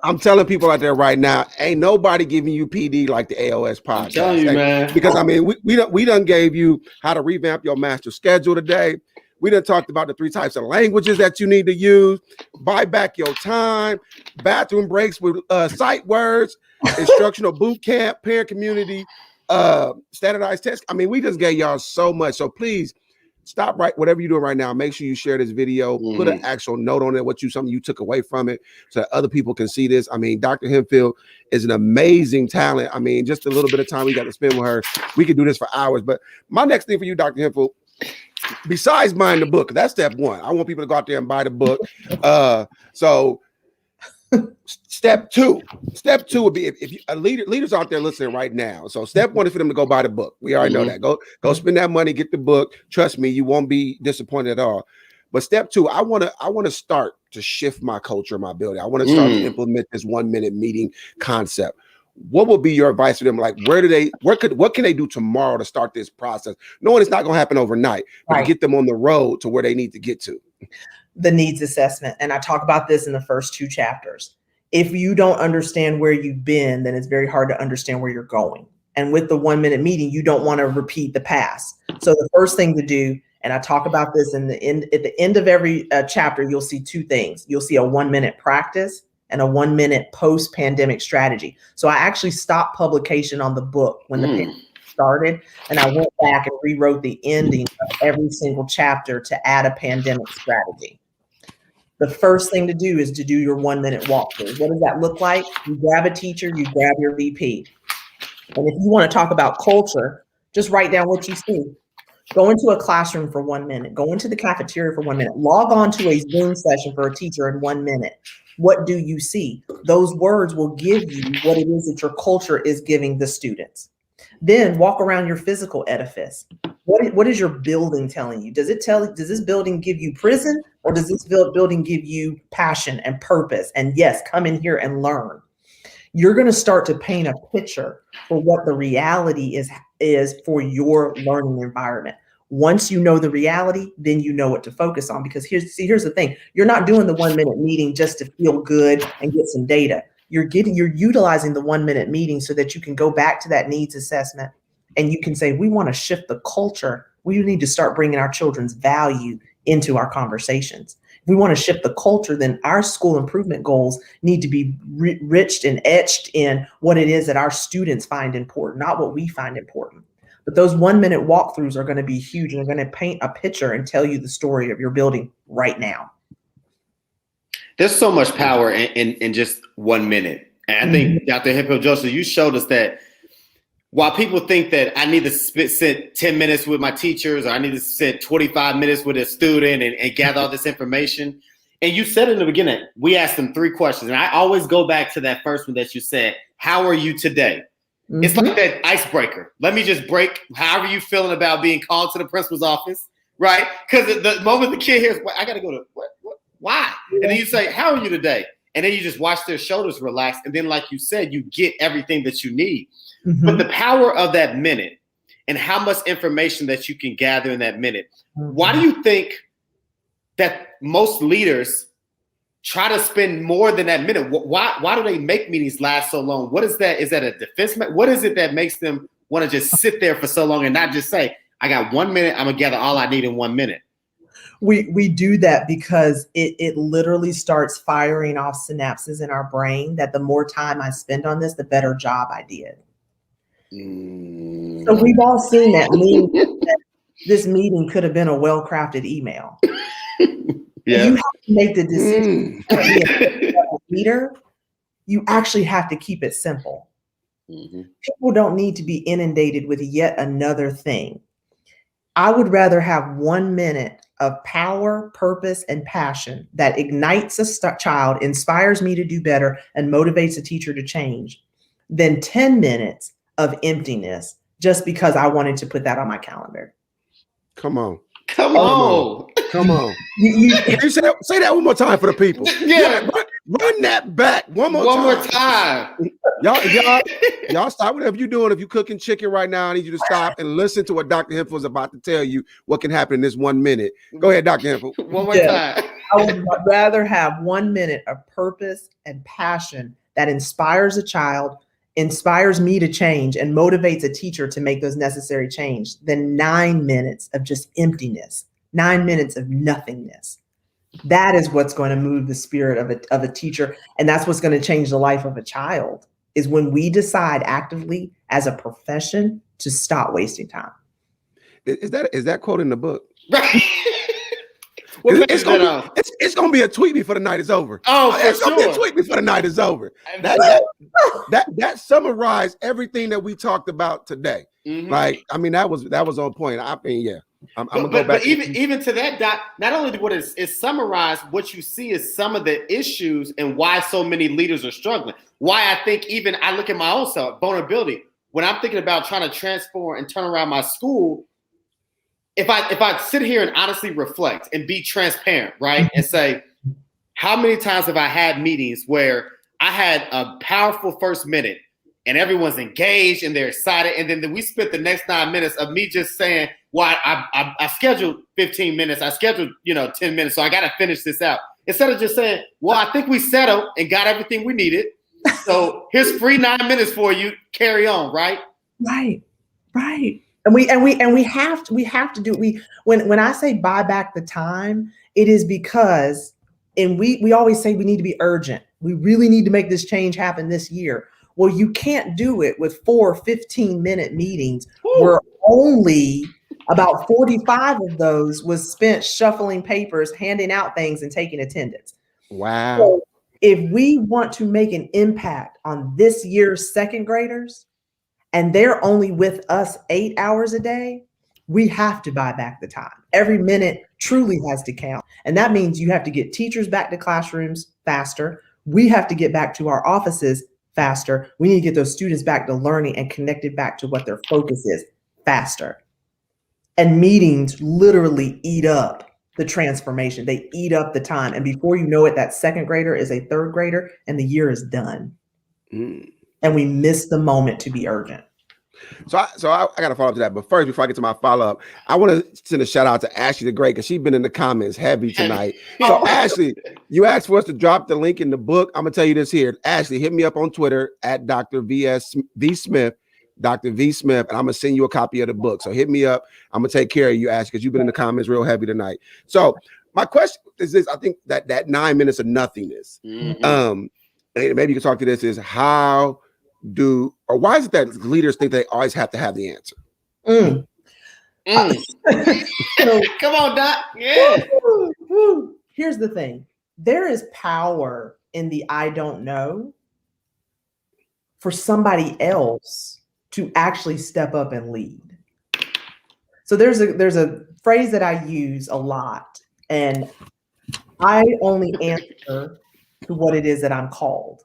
I'm telling people out there right now, ain't nobody giving you PD like the AOS podcast. I'm telling you, man. Because I mean, we done gave you how to revamp your master schedule today. We done talked about the 3 types of languages that you need to use, buy back your time, bathroom breaks with sight words, instructional boot camp, parent community, standardized tests. I mean, we just gave y'all so much. So please stop whatever you're doing right now. Make sure you share this video, put an actual note on it, something you took away from it, so that other people can see this. I mean, Dr. Hemphill is an amazing talent. I mean, just a little bit of time we got to spend with her, we could do this for hours. But my next thing for you, Dr. Hemphill, besides buying the book, that's step 1. I want people to go out there and buy the book. So step 2 would be if you, leaders out there listening right now. So step 1 is for them to go buy the book. We already know that. Go spend that money, get the book. Trust me, you won't be disappointed at all. But step 2, I want to start to shift my culture in my building. I want to start to implement this 1-minute meeting concept. What would be your advice to them? Like, what can they do tomorrow to start this process? Knowing it's not going to happen overnight, but to get them on the road to where they need to get to. The needs assessment. And I talk about this in the first 2 chapters. If you don't understand where you've been, then it's very hard to understand where you're going. And with the 1-minute meeting, you don't want to repeat the past. So the first thing to do, and I talk about this at the end of every chapter, you'll see 2 things. You'll see a 1-minute practice and a 1-minute post-pandemic strategy. So I actually stopped publication on the book when the pandemic started, and I went back and rewrote the ending of every single chapter to add a pandemic strategy. The first thing to do is to do your 1-minute walkthrough. What does that look like? You grab a teacher, you grab your VP. And if you want to talk about culture, just write down what you see. Go into a classroom for 1 minute. Go into the cafeteria for 1 minute. Log on to a Zoom session for a teacher in 1 minute. What do you see? Those words will give you what it is that your culture is giving the students. Then walk around your physical edifice. What is your building telling you? Does this building give you prison, or does this building give you passion and purpose? And yes, come in here and learn. You're going to start to paint a picture for what the reality is for your learning environment. Once you know the reality, then you know what to focus on. Because here's the thing. You're not doing the 1-minute meeting just to feel good and get some data. You're utilizing the 1-minute meeting so that you can go back to that needs assessment and you can say, we want to shift the culture. We need to start bringing our children's value into our conversations. If we want to shift the culture, then our school improvement goals need to be riched and etched in what it is that our students find important, not what we find important. But those 1-minute walkthroughs are going to be huge, and they're going to paint a picture and tell you the story of your building right now. There's so much power in just 1 minute. And I think, Dr. Hemphill Joseph, you showed us that while people think that I need to sit 10 minutes with my teachers, or I need to sit 25 minutes with a student and gather all this information, and you said in the beginning, we asked them 3 questions. And I always go back to that first one that you said, how are you today? It's like that icebreaker. Let me just break. How are you feeling about being called to the principal's office, right? Because the moment the kid hears, I got to go to what? Why? And then you say, how are you today? And then you just watch their shoulders relax. And then, like you said, you get everything that you need. But the power of that minute and how much information that you can gather in that minute. Why do you think that most leaders try to spend more than that minute. Why do they make meetings last so long? What is that? Is that a defense? What is it that makes them want to just sit there for so long and not just say, I got 1 minute, I'm gonna gather all I need in 1 minute? We do that because it literally starts firing off synapses in our brain that the more time I spend on this, the better job I did. So we've all seen that meme. This meeting could have been a well-crafted email. Yeah. You have to make the decision. As a leader, you actually have to keep it simple. People don't need to be inundated with yet another thing. I would rather have 1 minute of power, purpose, and passion that ignites a child, inspires me to do better, and motivates a teacher to change than 10 minutes of emptiness just because I wanted to put that on my calendar. Come on. Come on. You say that one more time for the people. Yeah. Run that back one more time. Y'all stop whatever you're doing. If you're cooking chicken right now, I need you to stop and listen to what Dr. Hemphill is about to tell you what can happen in this 1 minute. Go ahead, Dr. Hemphill. One more time. I would rather have 1 minute of purpose and passion that inspires a child, inspires me to change, and motivates a teacher to make those necessary change than 9 minutes of just emptiness, 9 minutes of nothingness. That is what's going to move the spirit of a teacher. And that's what's going to change the life of a child, is when we decide actively as a profession to stop wasting time. Is that quote in the book? Right. It's gonna be a tweet before the night is over. Oh, for it's sure. Gonna be a tweet before the night is over. That summarized everything that we talked about today. Like, I mean, that was on point. I mean, yeah. I'm gonna go back. But even to that, Doc, not only what is summarized, what you see is some of the issues and why so many leaders are struggling. Why I think even I look at my own self, vulnerability. When I'm thinking about trying to transform and turn around my school, if I sit here and honestly reflect and be transparent, right, and say, how many times have I had meetings where I had a powerful first minute and everyone's engaged and they're excited, and then we spent the next 9 minutes of me just saying, well, I scheduled 15 minutes, I scheduled 10 minutes, so I got to finish this out. Instead of just saying, well, I think we settled and got everything we needed, so here's free 9 minutes for you. Carry on, right? Right. And we have to do it. When I say buy back the time, it is because, and we always say we need to be urgent. We really need to make this change happen this year. Well, you can't do it with 4 15-minute meetings where only about 45 of those was spent shuffling papers, handing out things, and taking attendance. Wow. So if we want to make an impact on this year's second graders, and they're only with us 8 hours a day, we have to buy back the time. Every minute truly has to count. And that means you have to get teachers back to classrooms faster. We have to get back to our offices faster. We need to get those students back to learning and connected back to what their focus is faster. And meetings literally eat up the transformation. They eat up the time. And before you know it, that second grader is a third grader and the year is done. And we miss the moment to be urgent. So I got to follow up to that. But first, before I get to my follow-up, I want to send a shout out to Ashley the Great, because she's been in the comments heavy tonight. So Ashley, you asked for us to drop the link in the book. I'm going to tell you this here. Ashley, hit me up on Twitter at Dr. V Smith, Dr. V Smith, and I'm going to send you a copy of the book. So hit me up. I'm going to take care of you, Ashley, because you've been in the comments real heavy tonight. So my question is this. I think that 9 minutes of nothingness, and maybe you can talk to this, is why is it that leaders think they always have to have the answer? Come on, Doc. Yeah. Here's the thing. There is power in the I don't know for somebody else to actually step up and lead. So there's a phrase that I use a lot, and I only answer to what it is that I'm called.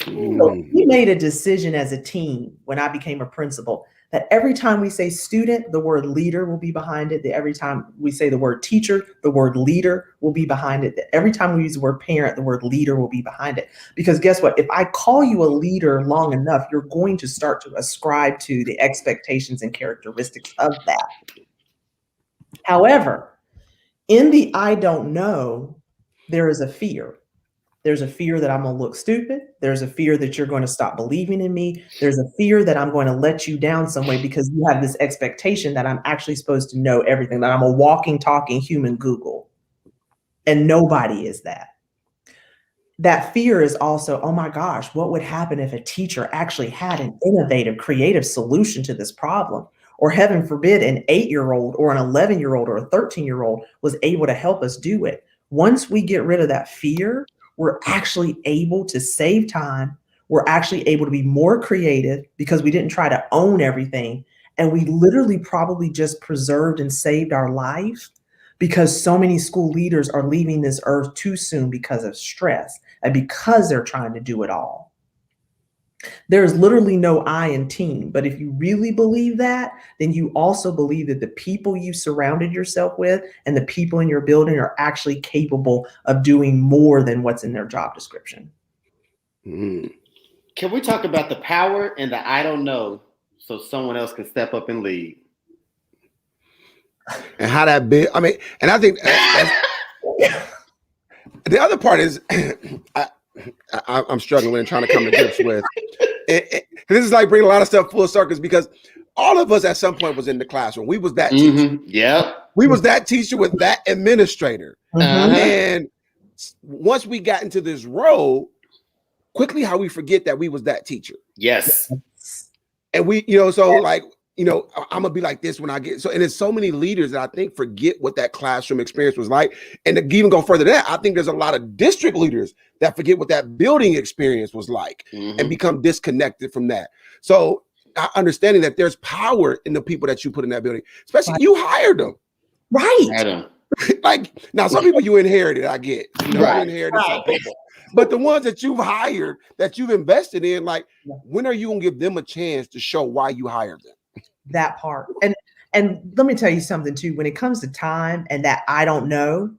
So we made a decision as a team when I became a principal that every time we say student, the word leader will be behind it. That every time we say the word teacher, the word leader will be behind it. That every time we use the word parent, the word leader will be behind it. Because guess what? If I call you a leader long enough, you're going to start to ascribe to the expectations and characteristics of that. However, in the I don't know, there is a fear. There's a fear that I'm going to look stupid. There's a fear that you're going to stop believing in me. There's a fear that I'm going to let you down some way because you have this expectation that I'm actually supposed to know everything, that I'm a walking, talking human Google. And nobody is that. That fear is also, oh my gosh, what would happen if a teacher actually had an innovative, creative solution to this problem? Or heaven forbid, an 8-year-old or an 11-year-old or a 13-year-old was able to help us do it. Once we get rid of that fear, we're actually able to save time. We're actually able to be more creative because we didn't try to own everything. And we literally probably just preserved and saved our life because so many school leaders are leaving this earth too soon because of stress and because they're trying to do it all. There's literally no I in team. But if you really believe that, then you also believe that the people you surrounded yourself with and the people in your building are actually capable of doing more than what's in their job description. Mm. Can we talk about the power and the I don't know so someone else can step up and lead? And how that big, I mean, and I think the other part is I'm struggling with and trying to come to grips with. This is like bringing a lot of stuff full circles because all of us at some point was in the classroom. We was that teacher. Yep. We was that teacher with that administrator. Uh-huh. And once we got into this role, quickly how we forget that we was that teacher. Yes. And we, so like, I'm gonna be like this when I get so, and there's so many leaders that I think forget what that classroom experience was like. And to even go further than that, I think there's a lot of district leaders that forget what that building experience was like and become disconnected from that. So understanding that there's power in the people that you put in that building, especially you hired them. Right. Like now, some people you inherited, I get, you inherited some people. But the ones that you've hired, that you've invested in, like, when are you gonna give them a chance to show why you hired them? That part. And let me tell you something too, when it comes to time and that I don't know,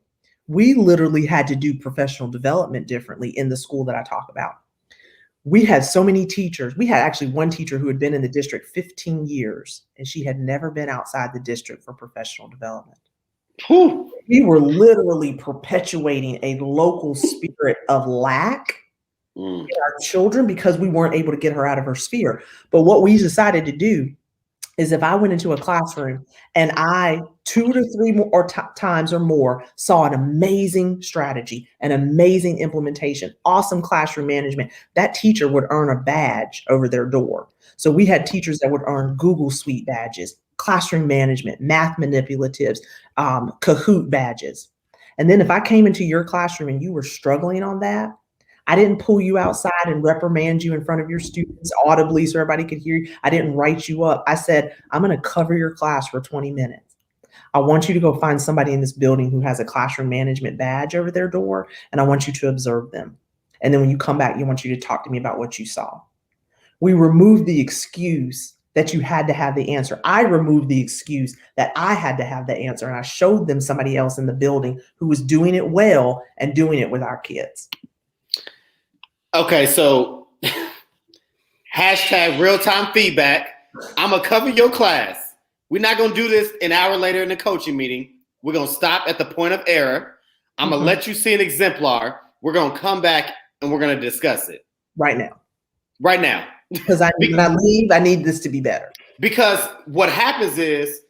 we literally had to do professional development differently in the school that I talk about. We had so many teachers. We had actually one teacher who had been in the district 15 years and she had never been outside the district for professional development. Whew. We were literally perpetuating a local spirit of lack in our children because we weren't able to get her out of her sphere. But what we decided to do is if I went into a classroom and I 2 to 3 more times or more saw an amazing strategy, an amazing implementation, awesome classroom management, that teacher would earn a badge over their door. So we had teachers that would earn Google Suite badges, classroom management, math manipulatives, Kahoot badges. And then if I came into your classroom and you were struggling on that, I didn't pull you outside and reprimand you in front of your students audibly so everybody could hear you. I didn't write you up. I said, I'm going to cover your class for 20 minutes. I want you to go find somebody in this building who has a classroom management badge over their door, and I want you to observe them. And then when you come back, I want you to talk to me about what you saw. We removed the excuse that you had to have the answer. I removed the excuse that I had to have the answer, and I showed them somebody else in the building who was doing it well and doing it with our kids. Okay, so hashtag real-time feedback. I'm going to cover your class. We're not going to do this an hour later in the coaching meeting. We're going to stop at the point of error. I'm going to let you see an exemplar. We're going to come back and we're going to discuss it. Right now. Right now. Because when I leave, I need this to be better. Because what happens is,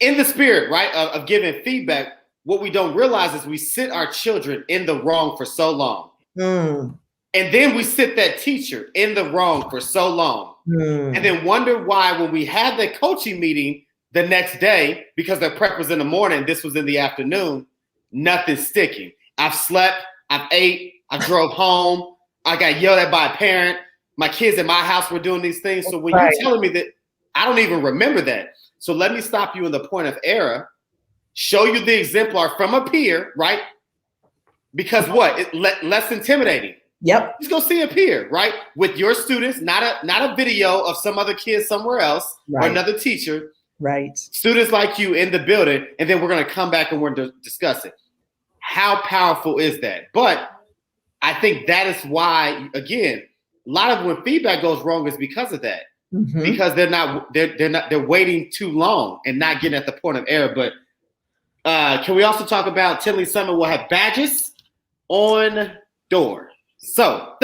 in the spirit, right, of giving feedback, what we don't realize is we sit our children in the wrong for so long. And then we sit that teacher in the wrong for so long. And then wonder why when we had the coaching meeting the next day, because their prep was in the morning, this was in the afternoon, nothing's sticking. I've slept, I've ate, I drove home, I got yelled at by a parent. My kids in my house were doing these things. So when you're telling me that, I don't even remember that. So let me stop you in the point of error, show you the exemplar from a peer, right? Because what? Less intimidating. Yep. Just go see a peer, right? With your students, not a video of some other kid somewhere else or another teacher. Right. Students like you in the building, and then we're going to come back and we're going to discuss it. How powerful is that? But I think that is why, again, a lot of when feedback goes wrong is because of that. Because they're waiting too long and not getting at the point of error. But can we also talk about Tinley Summit will have badges on door. So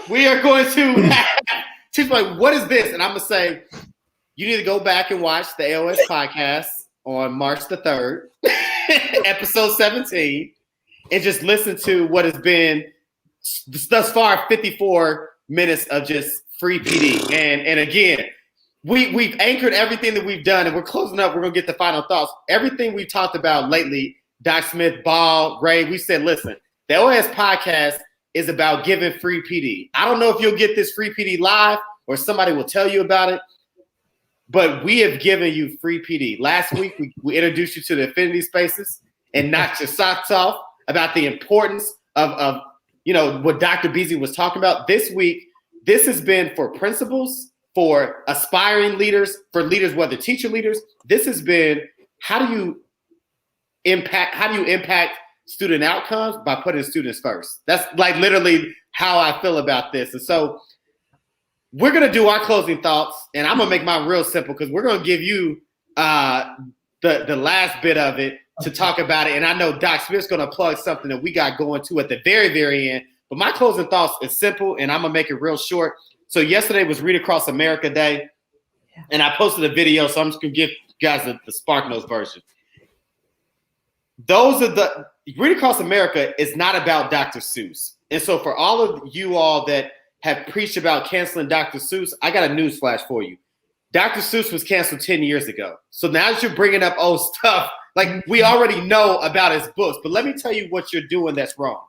we are going to teach like, what is this? And I'm gonna say, you need to go back and watch the AOS podcast on March the 3rd, episode 17, and just listen to what has been thus far 54 minutes of just free PD. And again, we've anchored everything that we've done, and we're closing up. We're gonna get the final thoughts. Everything we've talked about lately, Doc Smith, Ball, Ray, we said, listen, the OS podcast is about giving free PD. I don't know if you'll get this free PD live or somebody will tell you about it, but we have given you free PD. Last week, we introduced you to the affinity spaces and knocked your socks off about the importance of what Dr. Beasley was talking about. This week, this has been for principals, for aspiring leaders, for leaders, whether teacher leaders. This has been how do you impact student outcomes by putting students first. That's like literally how I feel about this. And so we're going to do our closing thoughts, and I'm going to make mine real simple because we're going to give you the last bit of it to talk about it. And I know Doc Smith's going to plug something that we got going to at the very, very end. But my closing thoughts is simple, and I'm going to make it real short. So yesterday was Read Across America Day, and I posted a video, so I'm just going to give you guys the Spark Notes version. Read Across America is not about Dr. Seuss. And so for all of you all that have preached about canceling Dr. Seuss, I got a news flash for you. Dr. Seuss was canceled 10 years ago. So now that you're bringing up old stuff, like we already know about his books, but let me tell you what you're doing that's wrong.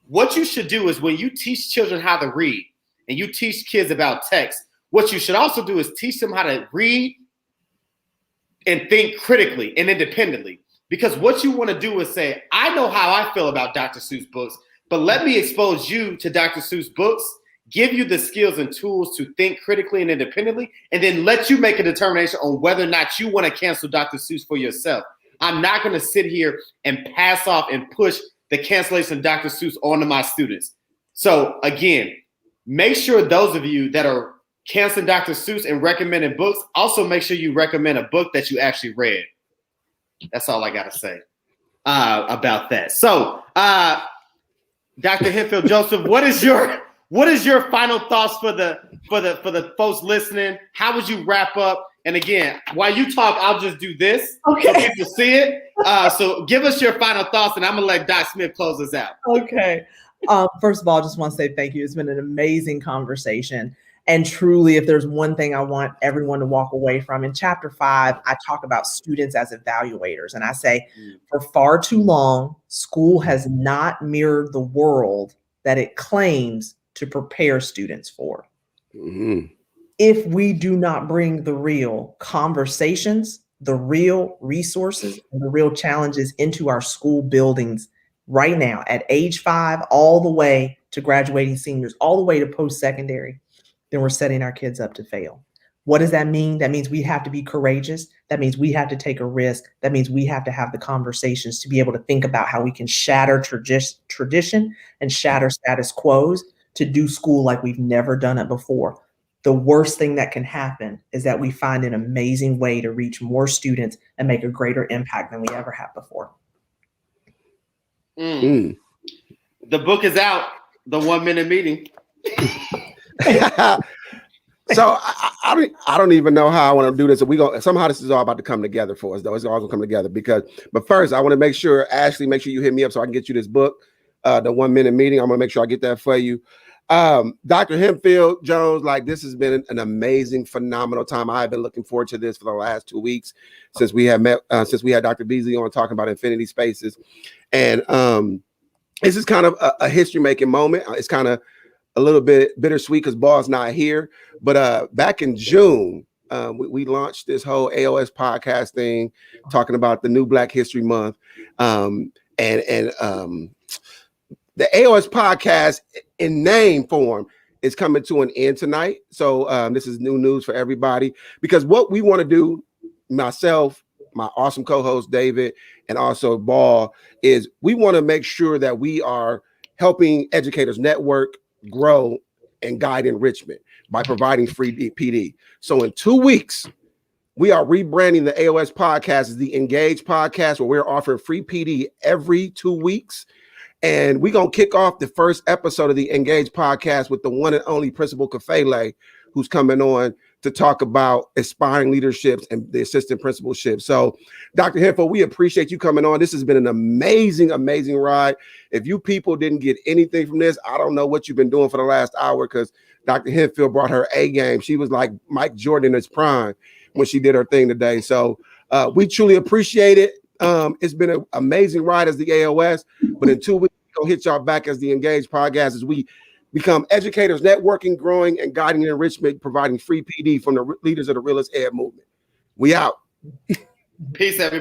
What you should do is when you teach children how to read and you teach kids about text, what you should also do is teach them how to read and think critically and independently. Because what you want to do is say, I know how I feel about Dr. Seuss books, but let me expose you to Dr. Seuss books, give you the skills and tools to think critically and independently, and then let you make a determination on whether or not you want to cancel Dr. Seuss for yourself. I'm not going to sit here and pass off and push the cancellation of Dr. Seuss onto my students. So again, make sure those of you that are canceling Dr. Seuss and recommending books, also make sure you recommend a book that you actually read. That's all I got to say about that. So, Dr. Hemphill Joseph, what is your final thoughts for the folks listening? How would you wrap up? And again, while you talk, I'll just do this so people see it. So give us your final thoughts, and I'm gonna let Doc Smith close us out. Okay. First of all, I just want to say thank you. It's been an amazing conversation. And truly, if there's one thing I want everyone to walk away from, in chapter 5, I talk about students as evaluators. And I say, for far too long, school has not mirrored the world that it claims to prepare students for. Mm-hmm. If we do not bring the real conversations, the real resources, and the real challenges into our school buildings right now at age 5, all the way to graduating seniors, all the way to post-secondary, then we're setting our kids up to fail. What does that mean? That means we have to be courageous. That means we have to take a risk. That means we have to have the conversations to be able to think about how we can shatter tradition and shatter status quos to do school like we've never done it before. The worst thing that can happen is that we find an amazing way to reach more students and make a greater impact than we ever have before. The book is out, The 1 Minute Meeting. So I don't even know how I want to do this. Somehow this is all about to come together for us, though. It's all gonna come together but first I want to make sure, Ashley, make sure you hit me up so I can get you this book, The 1 Minute Meeting. I'm gonna make sure I get that for you. Dr. Hemphill Jones, like, this has been an amazing, phenomenal time. I've been looking forward to this for the last 2 weeks since we had Dr. Beasley on talking about infinity spaces. And this is kind of a history-making moment. It's kind of a little bit bittersweet because Ball's not here. But back in June, we launched this whole AOS podcast thing, talking about the new Black History Month. And the AOS podcast in name form is coming to an end tonight. So this is new news for everybody, because what we want to do, myself, my awesome co-host David, and also Ball, is we want to make sure that we are helping educators network, grow, and guide enrichment by providing free PD. So in 2 weeks, we are rebranding the AOS podcast as the Engage podcast, where we're offering free PD every 2 weeks. And we're going to kick off the first episode of the Engage podcast with the one and only Principal Kafele, who's coming on to talk about aspiring leaderships and the assistant principalship. So, Dr. Hemphill, we appreciate you coming on. This has been an amazing, amazing ride. If you people didn't get anything from this, I don't know what you've been doing for the last hour, because Dr. Hemphill brought her A game. She was like Mike Jordan in his prime when she did her thing today. So we truly appreciate it. It's been an amazing ride as the AOS, but in 2 weeks, we'll hit y'all back as the Engage podcast as we become educators, networking, growing, and guiding and enrichment, providing free PD from the leaders of the Realist Ed movement. We out. Peace, everybody.